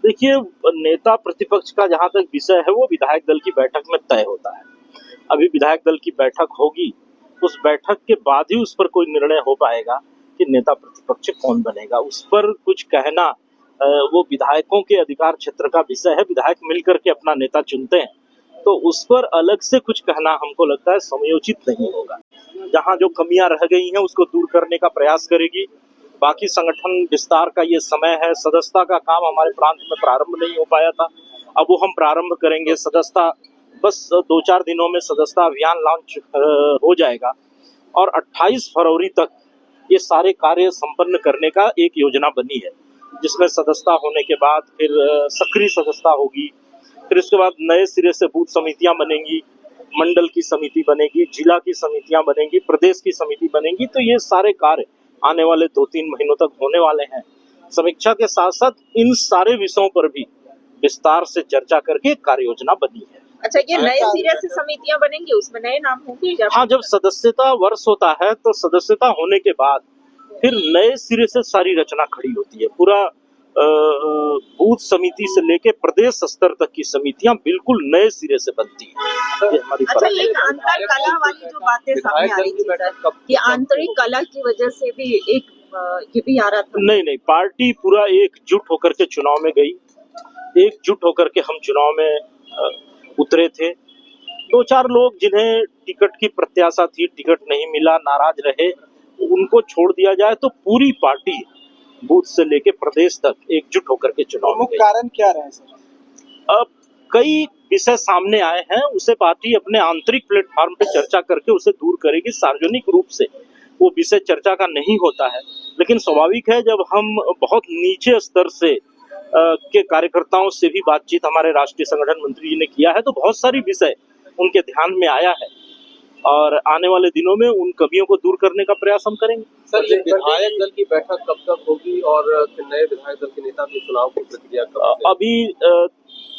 देखिए, नेता प्रतिपक्ष का जहाँ तक विषय है वो विधायक दल की बैठक में तय होता है। अभी विधायक दल की बैठक होगी, उस बैठक के बाद ही उस पर कोई निर्णय हो पाएगा कि नेता प्रतिपक्ष कौन बनेगा। उस पर कुछ कहना वो विधायकों के अधिकार क्षेत्र का विषय है। विधायक मिलकर के अपना नेता चुनते हैं, तो उस पर अलग से कुछ कहना हमको लगता है समयोचित नहीं होगा। जहाँ जो कमियां रह गई हैं उसको दूर करने का प्रयास करेगी। बाकी संगठन विस्तार का ये समय है। सदस्यता का काम हमारे प्रांत में प्रारंभ नहीं हो पाया था, अब वो हम प्रारंभ करेंगे। सदस्यता बस 2-4 दिनों में सदस्यता अभियान लॉन्च हो जाएगा और 28 फरवरी तक ये सारे कार्य संपन्न करने का एक योजना बनी है, जिसमें सदस्यता होने के बाद फिर सक्रिय सदस्यता होगी, फिर उसके बाद नए सिरे से बूथ समितियां बनेंगी, मंडल की समिति बनेगी, जिला की समितियां बनेंगी, प्रदेश की समिति बनेंगी। तो ये सारे कार्य आने वाले 2-3 महीनों तक होने वाले हैं। समीक्षा के साथ साथ इन सारे विषयों पर भी विस्तार से चर्चा करके कार्य योजना बनी है। अच्छा, ये नए सिरे से समितियां बनेंगी, उसमें नए नाम होंगे क्या? हाँ, जब सदस्यता वर्ष होता है तो सदस्यता होने के बाद फिर नए सिरे से सारी रचना खड़ी होती है। पूरा बूथ समिति से लेके प्रदेश स्तर तक की समितियां बिल्कुल नए सिरे से बनती हैं। ये हमारी अच्छा, एक अंतर कला वाली जो बातें सामने आ रही थी सर, ये आंतरिक कला की वजह से भी एक ये भी आ रहा था। नहीं, पार्टी पूरा एकजुट होकर के चुनाव में गई। एकजुट होकर के हम चुनाव में उतरे थे। 2-4 लोग जिन्हें टिकट की प्रत्याशा थी, टिकट नहीं मिला, नाराज रहे, उनको छोड़ दिया जाए तो पूरी पार्टी बूथ से लेके प्रदेश तक एकजुट होकर के चुनाव में गई। कारण क्या रहे सर? अब कई विषय सामने आए हैं, उसे पार्टी अपने आंतरिक प्लेटफॉर्म पे चर्चा करके उसे दूर करेगी। सार्वजनिक रूप से वो विषय चर्चा का नहीं होता है, लेकिन स्वाभाविक है जब हम बहुत नीचे स्तर से के कार्यकर्ताओं से भी बातचीत हमारे राष्ट्रीय संगठन मंत्री जी ने किया है, तो बहुत सारी विषय उनके ध्यान में आया है और आने वाले दिनों में उन कमियों को दूर करने का प्रयास हम करेंगे। सर, ये विधायक दल की बैठक कब तक होगी और नए विधायक दल के नेता के चुनाव की प्रक्रिया कब से? अभी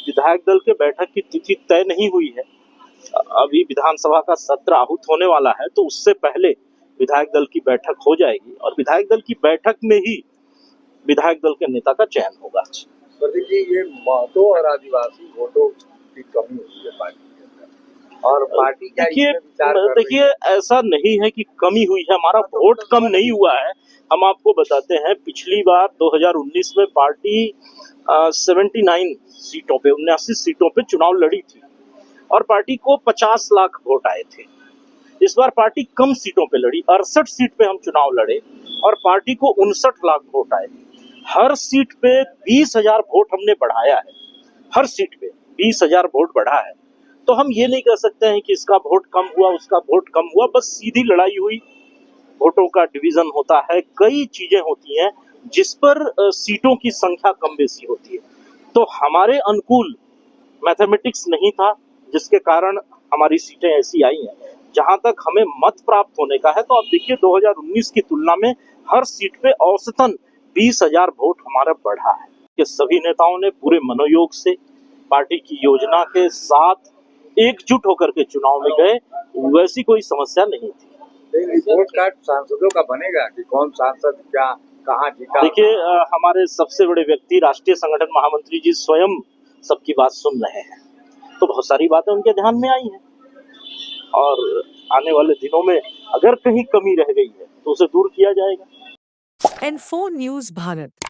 विधायक दल के बैठक की तिथि तय नहीं हुई है। अभी विधानसभा का सत्र आहूत होने वाला है, तो उससे पहले विधायक दल की बैठक हो जाएगी और विधायक दल की बैठक में ही विधायक दल के नेता का चयन होगा। प्रदीप जी, ये महतो और आदिवासी वोटों की कमी हुई है पार्टी के अंदर और पार्टी क्या देखिए ऐसा नहीं है कि कमी हुई है, हमारा वोट कम नहीं हुआ है। हम आपको बताते हैं, पिछली बार 2019 में पार्टी 79 सीटों पे 79 सीटों पे चुनाव लड़ी थी और पार्टी को 50 लाख वोट आए थे। इस बार पार्टी कम सीटों पे लड़ी, 68 सीट पे हम चुनाव लड़े और पार्टी को 59 लाख वोट आए। हर सीट पे 20,000 वोट हमने बढ़ाया है, हर सीट पे 20,000 वोट बढ़ा है। तो हम ये नहीं कह सकते हैं कि इसका वोट कम हुआ, उसका वोट कम हुआ। बस सीधी लड़ाई हुई, वोटों का डिवीजन होता है, कई चीजें होती हैं जिस पर सीटों की संख्या कम बेसी होती है। तो हमारे अनुकूल मैथमेटिक्स नहीं था, जिसके कारण हमारी सीटें ऐसी आई हैं। जहां तक हमें मत प्राप्त होने का है, तो आप देखिए 2019 की तुलना में हर सीट पे औसतन 20,000 वोट हमारा बढ़ा है। कि सभी नेताओं ने पूरे मनोयोग से पार्टी की योजना के साथ एकजुट होकर के चुनाव में गए, वैसी कोई समस्या नहीं थी। रिपोर्ट कार्ड सांसदों का बनेगा कि कौन सांसद क्या कहाँ जीता? देखिए, हमारे सबसे बड़े व्यक्ति राष्ट्रीय संगठन महामंत्री जी स्वयं सबकी बात सुन रहे हैं, तो बहुत सारी बातें उनके ध्यान में आई हैं और आने वाले दिनों में अगर कहीं कमी रह गई है तो उसे दूर किया जाएगा। N4 News Bharat।